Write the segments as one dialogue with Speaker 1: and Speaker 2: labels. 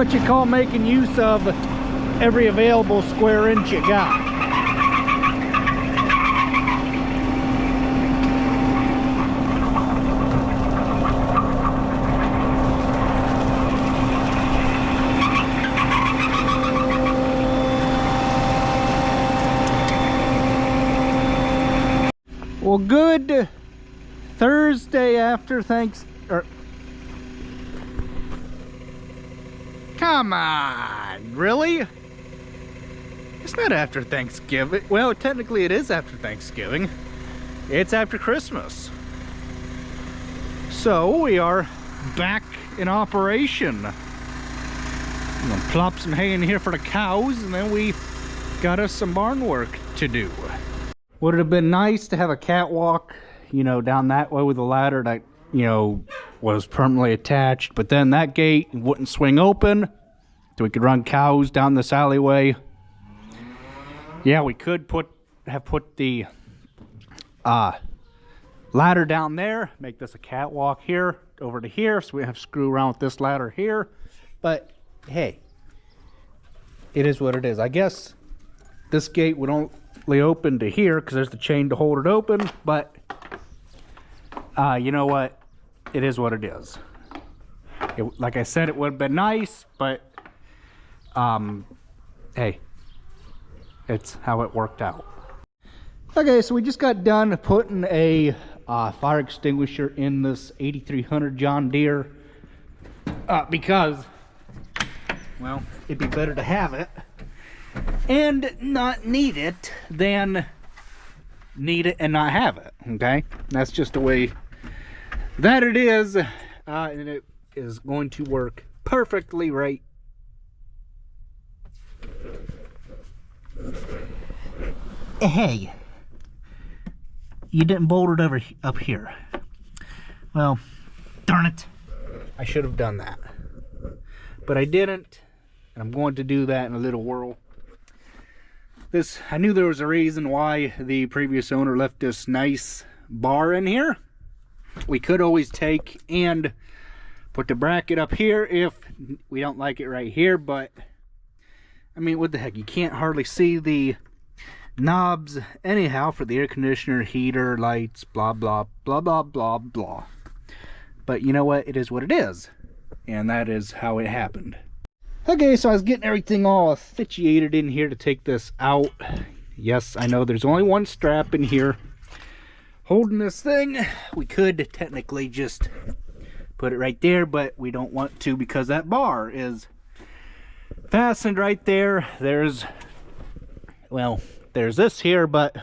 Speaker 1: what you call making use of every available square inch you got. Well, good Thursday after Thanksgiving. Come on, really? It's not after Thanksgiving. Well, technically it is after Thanksgiving. It's after Christmas. So we are back in operation. I'm gonna plop some hay in here for the cows, and then we got us some barn work to do. Would it have been nice to have a catwalk, you know, down that way with a ladder that, you know, was permanently attached, but then that gate wouldn't swing open, so we could run cows down this alleyway. Yeah, we could have put the ladder down there, make this a catwalk here over to here, so we have to screw around with this ladder here. But hey, it is what it is. I guess this gate would only open to here because there's the chain to hold it open, but you know what, it is what it is. Like I said, it would have been nice, but hey, it's how it worked out. Okay, so we just got done putting a fire extinguisher in this 8300 John Deere because, well, it'd be better to have it and not need it than need it and not have it. Okay, that's just the way that it is, and it is going to work perfectly right. Hey, you didn't bolt it up here. Well, darn it, I should have done that, but I didn't, and I'm going to do that in a little whirl. I knew there was a reason why the previous owner left this nice bar in here. We could always take and put the bracket up here if we don't like it right here, but I mean, what the heck, you can't hardly see the knobs anyhow for the air conditioner, heater, lights, blah blah blah blah blah blah. But you know what, it is what it is, and that is how it happened. Okay, so I was getting everything all officiated in here to take this out. Yes, I know there's only one strap in here holding this thing. We could technically just put it right there, but we don't want to because that bar is fastened right there. There's this here, but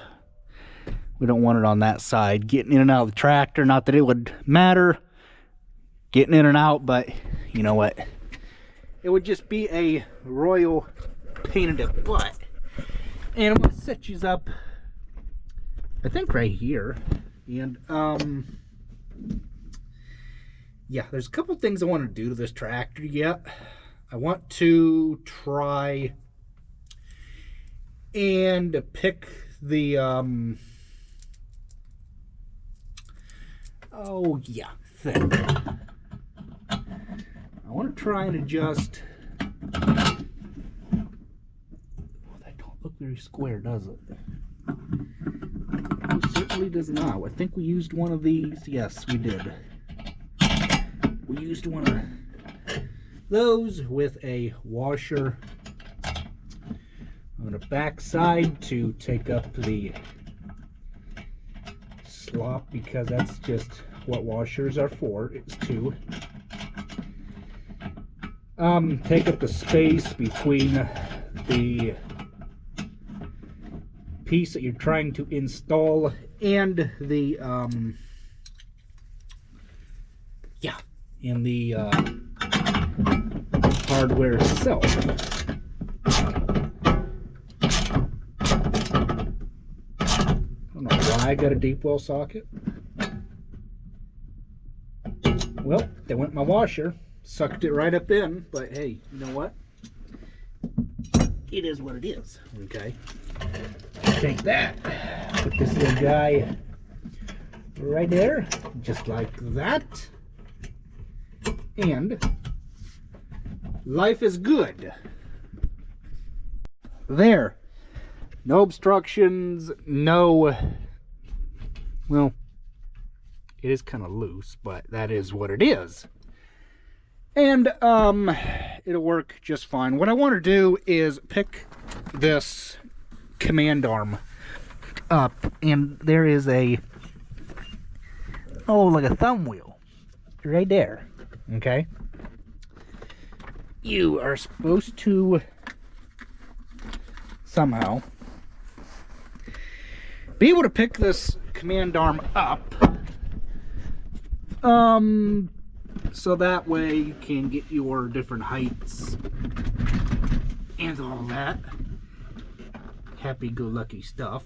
Speaker 1: we don't want it on that side. Getting in and out of the tractor, not that it would matter getting in and out, but you know what, it would just be a royal pain in the butt. And I'm gonna set these up, I think right here, and yeah, there's a couple things I want to do to this tractor yet. I want to try and pick the oh yeah, thing. I want to try and adjust. Oh, that don't look very square, does it? It certainly does not. I think we used one of these. Yes, we did. We used one of those with a washer on the back side to take up the slop, because that's just what washers are for, is to take up the space between the piece that you're trying to install and the and the hardware itself. I don't know why I got a deep well socket. Well, there went my washer. Sucked it right up in, but hey, you know what? It is what it is, okay? Take that, put this little guy right there, just like that, and life is good. There. No obstructions, no... Well, it is kind of loose, but that is what it is. And, it'll work just fine. What I want to do is pick this command arm up, and there is a, like a thumb wheel right there. Okay? You are supposed to somehow be able to pick this command arm up, so that way you can get your different heights and all that happy-go-lucky stuff.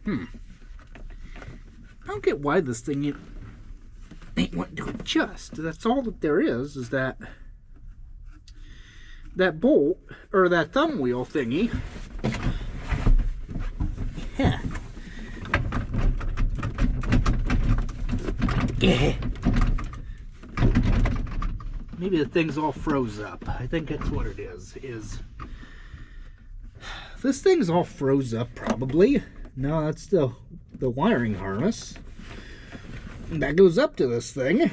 Speaker 1: I don't get why this thing ain't wanting to adjust. That's all that there is that bolt, or that thumb wheel thingy. Yeah. Maybe the thing's all froze up. I think that's what it is this thing's all froze up probably. No, that's the wiring harness that goes up to this thing.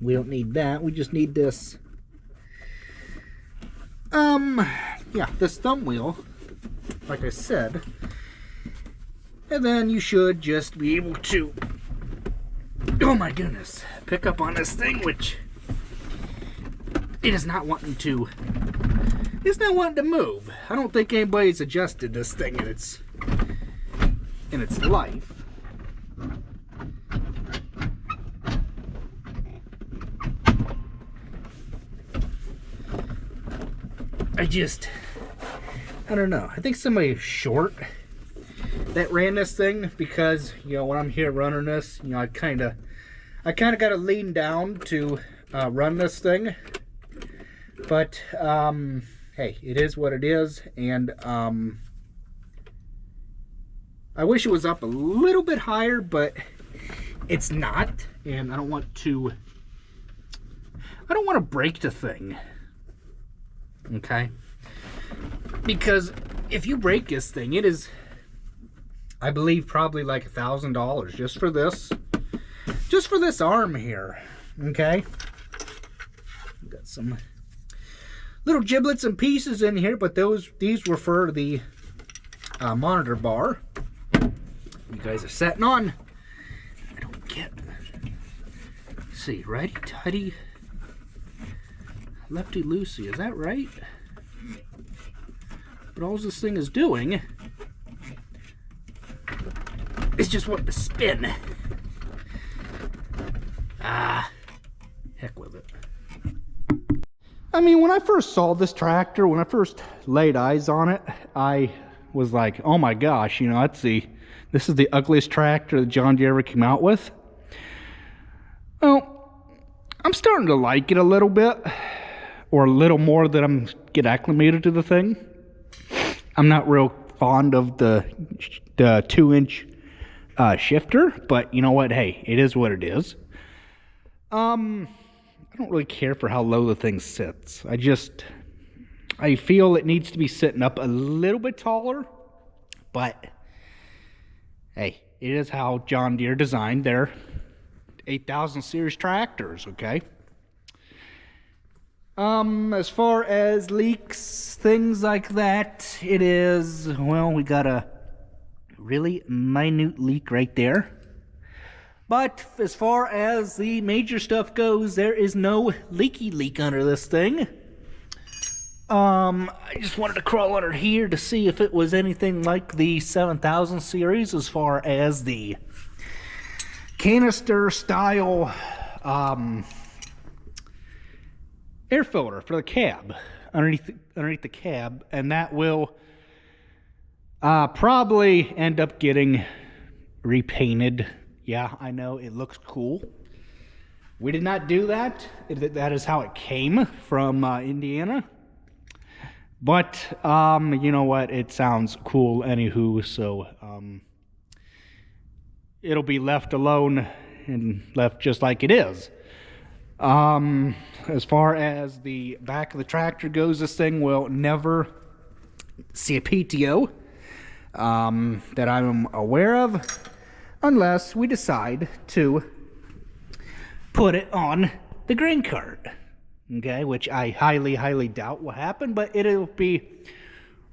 Speaker 1: We don't need that. We just need this. Yeah, this thumb wheel, like I said. And then you should just be able to, oh my goodness, pick up on this thing, which it is not wanting to. It's not wanting to move. I don't think anybody's adjusted this thing in its life. I don't know. I think somebody short that ran this thing, because, you know, when I'm here running this, you know, I kind of got to lean down to run this thing. But hey, it is what it is, and I wish it was up a little bit higher, but it's not, and I don't want to break the thing. Okay? Because if you break this thing, it is, I believe, probably like $1,000 just for this arm here. Okay? Got some little giblets and pieces in here, but these were for the monitor bar. You guys are setting on. I don't get. Let's see, righty tighty, lefty loosey. Is that right? But all this thing is doing is just wanting to spin. Heck with it. I mean, when I first saw this tractor, when I first laid eyes on it, I was like, oh my gosh, you know, this is the ugliest tractor that John Deere ever came out with. Well, I'm starting to like it a little bit, or a little more that I'm get acclimated to the thing. I'm not real fond of the 2-inch shifter, but you know what? Hey, it is what it is. I don't really care for how low the thing sits. I feel it needs to be sitting up a little bit taller, but hey, it is how John Deere designed their 8000 series tractors, okay? As far as leaks, things like that, it is, well, we got a really minute leak right there. But as far as the major stuff goes, there is no leaky leak under this thing. I just wanted to crawl under here to see if it was anything like the 7000 series as far as the canister style air filter for the cab underneath the cab, and that will probably end up getting repainted. Yeah, I know, it looks cool. We did not do that. That is how it came from Indiana. But, you know what? It sounds cool anywho, so it'll be left alone and left just like it is. As far as the back of the tractor goes, this thing will never see a PTO that I'm aware of, unless we decide to put it on the grain cart, okay, which I highly doubt will happen, but it'll be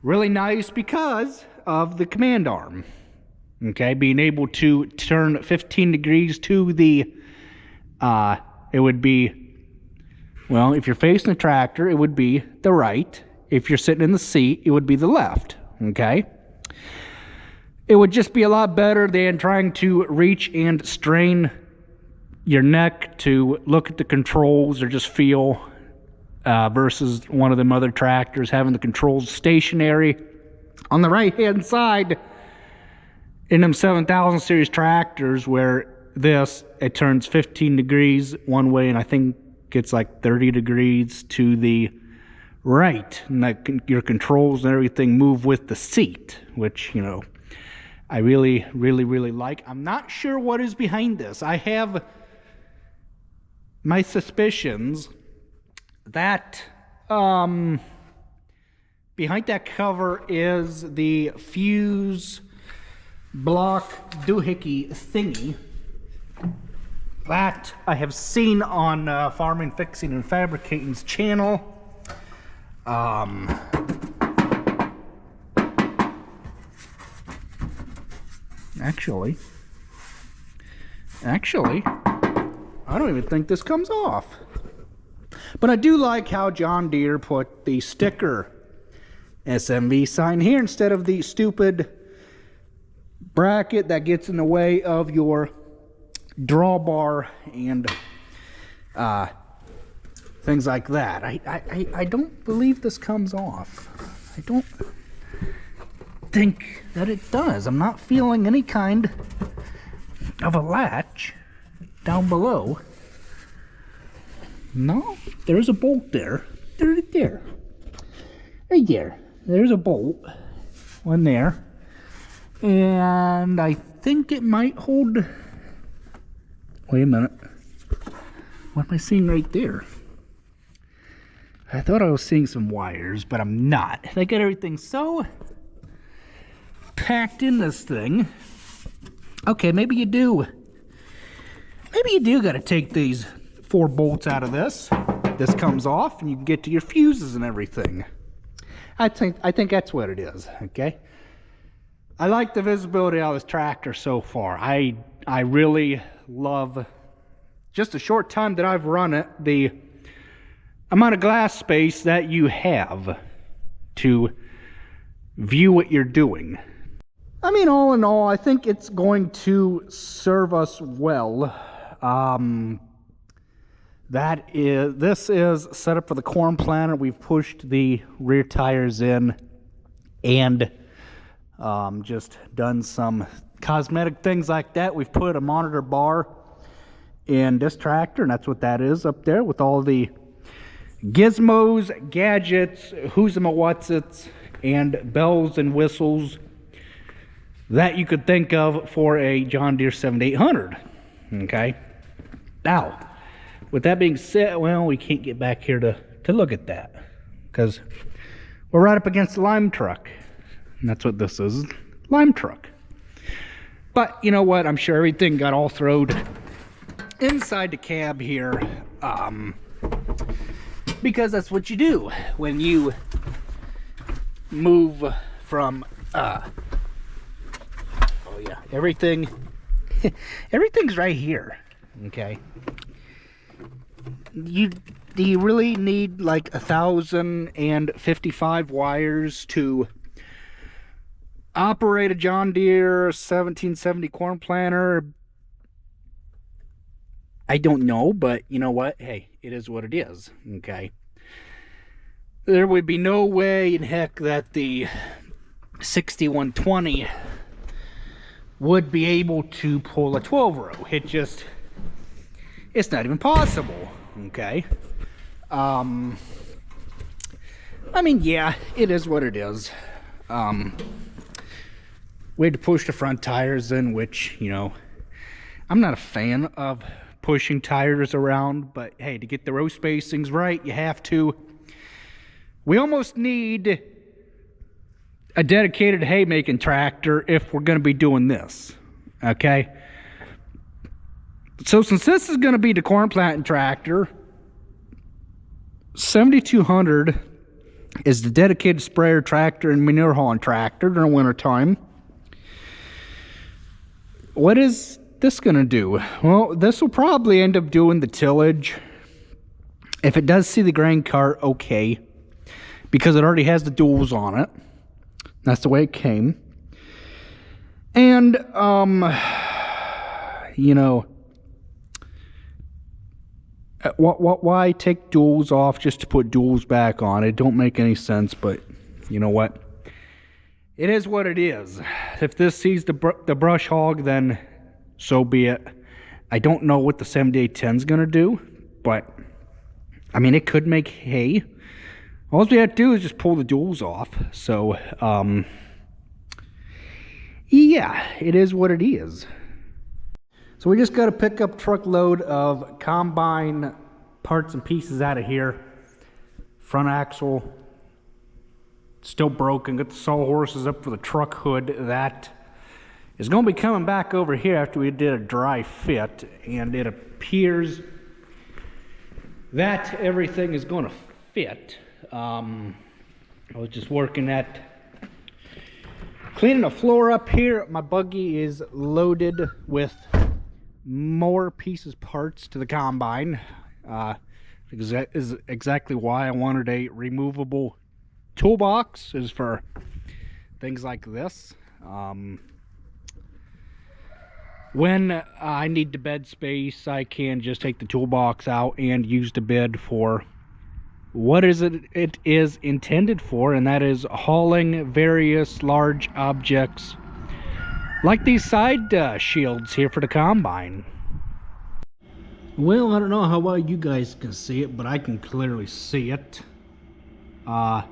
Speaker 1: really nice because of the command arm, okay, being able to turn 15 degrees to the it would be, well, if you're facing the tractor, it would be the right. If you're sitting in the seat, it would be the left, okay? It would just be a lot better than trying to reach and strain your neck to look at the controls or just feel, versus one of them other tractors having the controls stationary. On the right-hand side, in them 7000 series tractors, where it turns 15 degrees one way, and I think it's like 30 degrees to the right, and that your controls and everything move with the seat, which, you know, I really like. I'm not sure what is behind this. I have my suspicions that behind that cover is the fuse block doohickey thingy that I have seen on Farming, Fixing, and Fabricating's channel. Actually, I don't even think this comes off. But I do like how John Deere put the sticker SMV sign here instead of the stupid bracket that gets in the way of your drawbar and things like that. I don't believe this comes off. I don't think that it does. I'm not feeling any kind of a latch down below. No, there's a bolt there. Right there. There's a bolt. One there. And I think it might hold... Wait a minute. What am I seeing right there? I thought I was seeing some wires, but I'm not. They got everything so packed in this thing. Okay, maybe you do. Maybe you do got to take these 4 bolts out of this. This comes off, and you can get to your fuses and everything. I think that's what it is. Okay. I like the visibility of this tractor so far. I really love, just a short time that I've run it, the amount of glass space that you have to view what you're doing. I mean, all in all, I think it's going to serve us well. This is set up for the corn planter. We've pushed the rear tires in and just done some cosmetic things like that. We've put a monitor bar in this tractor, and that's what that is up there, with all the gizmos, gadgets, who's and what's-its, and bells and whistles that you could think of for a John Deere 7800. Okay? Now, with that being said, well, we can't get back here to look at that, because we're right up against the lime truck. And that's what this is, lime truck. But you know what? I'm sure everything got all thrown inside the cab here, because that's what you do when you move from, oh yeah, everything's right here, okay? Do you really need like 1,055 wires to operate a John Deere 1770 corn planter? I don't know, but you know what? Hey, it is what it is, okay? There would be no way in heck that the 6120 would be able to pull a 12-row. It's not even possible, okay? I mean, yeah, it is what it is. We had to push the front tires in, which, you know, I'm not a fan of pushing tires around, but hey, to get the row spacings right, you have to. We almost need a dedicated haymaking tractor if we're going to be doing this, okay? So since this is going to be the corn planting tractor, 7200 is the dedicated sprayer tractor and manure hauling tractor during winter time. What is this going to do? Well, this will probably end up doing the tillage. If it does see the grain cart, okay, because it already has the duals on it. That's the way it came. And, you know, why take duals off just to put duals back on? It don't make any sense, but you know what? It is what it is. If this sees the brush hog, then so be it. I don't know what the 7810 is going to do, but, I mean, it could make hay. All we have to do is just pull the duals off. So, yeah, it is what it is. So we just got a pickup truckload of combine parts and pieces out of here. Front axle, still broken. Got the sawhorses up for the truck hood. That is going to be coming back over here after we did a dry fit. And it appears that everything is going to fit. I was just working at cleaning the floor up here. My buggy is loaded with more pieces, parts to the combine. Is exactly why I wanted a removable toolbox, is for things like this. When I need the bed space, I can just take the toolbox out and use the bed for what is it is intended for, and that is hauling various large objects like these side shields here for the combine. Well, I don't know how well you guys can see it, but I can clearly see it. That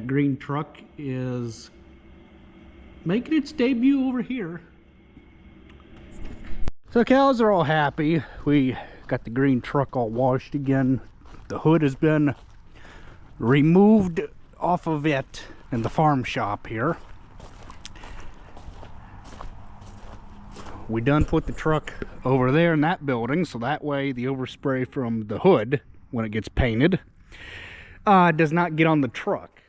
Speaker 1: green truck is making its debut over here. So cows are all happy. We got the green truck all washed again. The hood has been removed off of it in the farm shop here. We done put the truck over there in that building, so that way the overspray from the hood, when it gets painted, does not get on the truck.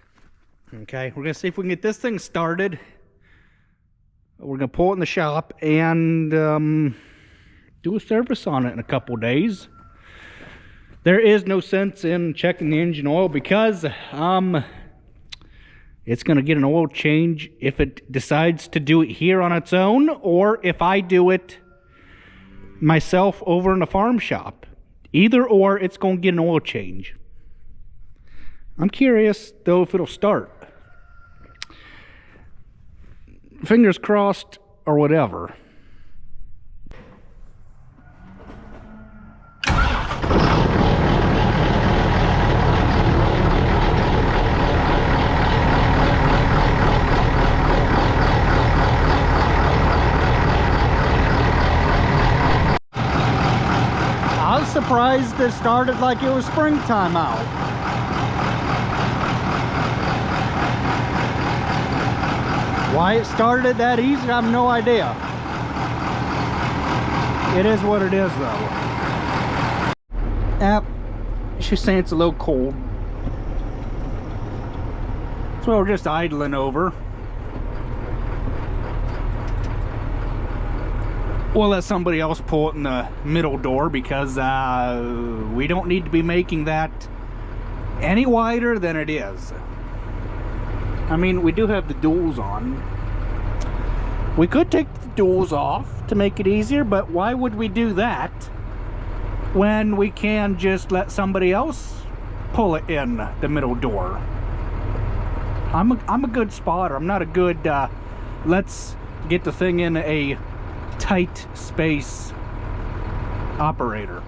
Speaker 1: Okay, we're gonna see if we can get this thing started. We're gonna pull it in the shop and do a service on it in a couple days. There is no sense in checking the engine oil because it's going to get an oil change if it decides to do it here on its own, or if I do it myself over in the farm shop. Either or, it's going to get an oil change. I'm curious though if it'll start. Fingers crossed or whatever. Surprised it started like it was springtime out. Why it started that easy, I have no idea. It is what it is though. She's saying it's a little cold. So we're just idling over. We'll let somebody else pull it in the middle door because we don't need to be making that any wider than it is. I mean, we do have the duals on. We could take the duals off to make it easier, but why would we do that when we can just let somebody else pull it in the middle door? I'm a good spotter. I'm not a good let's get the thing in a tight space operator.